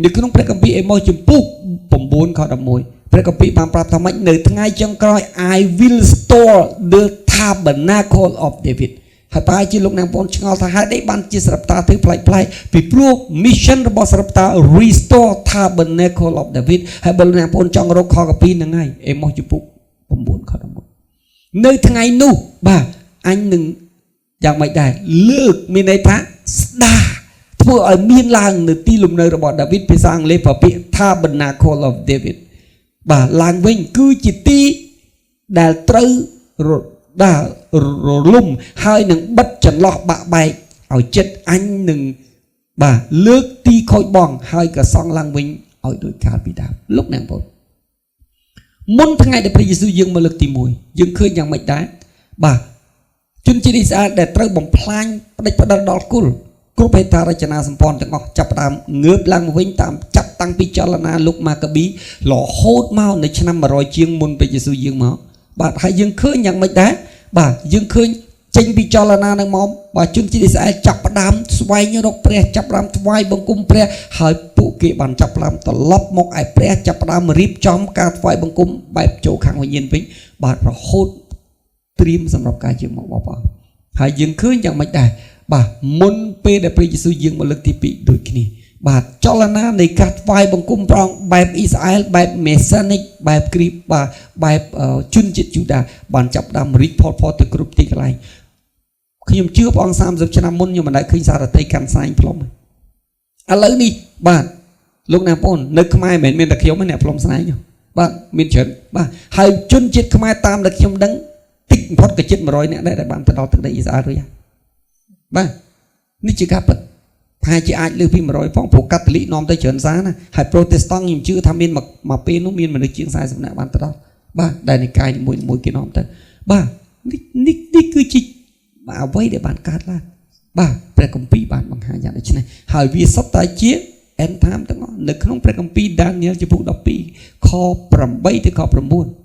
នៅក្នុងព្រះគម្ពីរអេម៉ូសជំពូក9ខ11ព្រះគម្ពីរបានប្រាប់ថាម៉េចនៅថ្ងៃចុងក្រោយ I will restore the tabernacle of David ហើយប្រហែលជាលោកអ្នកបងឆ្ងល់ថាហេតុអីបានជាសារ៉ាប់តាធ្វើប្លែកពីព្រោះ mission របស់សារ៉ាប់តា restore tabernacle of David ហើយបើលោកអ្នកបងចង់រកខកពីហ្នឹងហើយអេម៉ូសជំពូក9ខ11នៅថ្ងៃនោះបាទអញនឹងយ៉ាងម៉េចដែរលើកមានន័យថាស្ដារធ្វើឲ្យមានឡើងនៅទីលំនៅរបស់ដាវីតភាសាអង់គ្លេសប្រើពាក្យ Tabernacle of David បាទឡើងវិញគឺជាទីដែលត្រូវរលំហើយនឹងបិទចន្លោះបាក់បែកឲ្យចិត្តអញនឹងបាទលើកទីខូចបងហើយក៏សង់ឡើងវិញឲ្យដូចកាលពីដើមលោកអ្នកបងមុនថ្ងៃដែលព្រះយេស៊ូវយាងមកលើកទី1យើងឃើញយ៉ាងម៉េចដែរបាទជនជាតិអ៊ីស្រាអែលដែលត្រូវបំផ្លាញផ្ដេចផ្ដាល់ដល់គុលគ្រប់ហេដ្ឋារចនាសម្ព័ន្ធទាំងអស់ចាប់ផ្ដើមងើបឡើងមកវិញតាមចាប់តាំងពីចលនាលោកម៉ាកាប៊ីរហូតមកនៅឆ្នាំ100ជាងមុនព្រះយេស៊ូវយាងមកបាទហើយយើងឃើញយ៉ាងម៉េចដែរបាទយើងឃើញចេញពីចលនានឹងមកបាទជនជាតិអ៊ីស្រាអែលចាប់ផ្ដើមស្វែងរកព្រះចាប់ផ្ដើមថ្វាយបង្គំព្រះហើយពួកគេបានចាប់ផ្ដើមត្រឡប់មកឯព្រះចាប់ផ្ដើមរៀបចំការថ្វាយបង្គំបែបចូលខាងវិញ្ញាណវិញបាទរហូតត្រៀមសម្រាប់ការជាមកបបហើយយើងឃើញយ៉ាងម៉េចដែរបាទមុនពេលដែលព្រះយេស៊ូវយាងមកលើកទី2ដូចគ្នាបាទចលនានៃការថ្វាយបង្គំព្រះអង្គបែបអ៊ីស្រាអែលបែបមេសានិកបែបគ្រីស្ទបាទបែបជនជាតិយូដាបានចាប់ផ្ដើមរីកផលទៅគ្រប់ទីកន្លែងខ្ញុំជឿព្រះអង្គ30ឆ្នាំមុនខ្ញុំមិនដែលឃើញសារតីកាន់សាយផ្លុំឥឡូវនេះបាទលោកណាបងនៅខ្មែរមិនមែនមានតែខ្ញុំទេអ្នកផ្លុំស្នែងបាទមានច្រើនបាទហើយជនជាតិខ្មែរតាមដែលខ្ញុំដឹងតិចបំផុតក៏ជិត100នាក់ដែរដែលបានទៅដល់ទឹកដីអ៊ីស្រាអែលរួចហើយបាទនេះជាការពិតប្រហែលជាអាចលើសពី100ផងព្រោះកាតូលិកនាំទៅច្រើនសារណាហើយប្រូតេស្តង់ខ្ញុំជឿថាមានមកពេលនោះមានមនុស្សជាង40នាក់បានទៅដល់បាទដែលនិកាយមួយគេនាំទៅបាទនេះគឺជាអ្វីដែលបានកើតឡើងបាទព្រះគម្ពីរបានបង្ហាញយ៉ាងដូច្នេះហើយវាសុទ្ធតែជា end time ទាំងអស់នៅក្នុងព្រះគម្ពីរដានីយ៉ែលជំពូក12ខ8ទៅខ9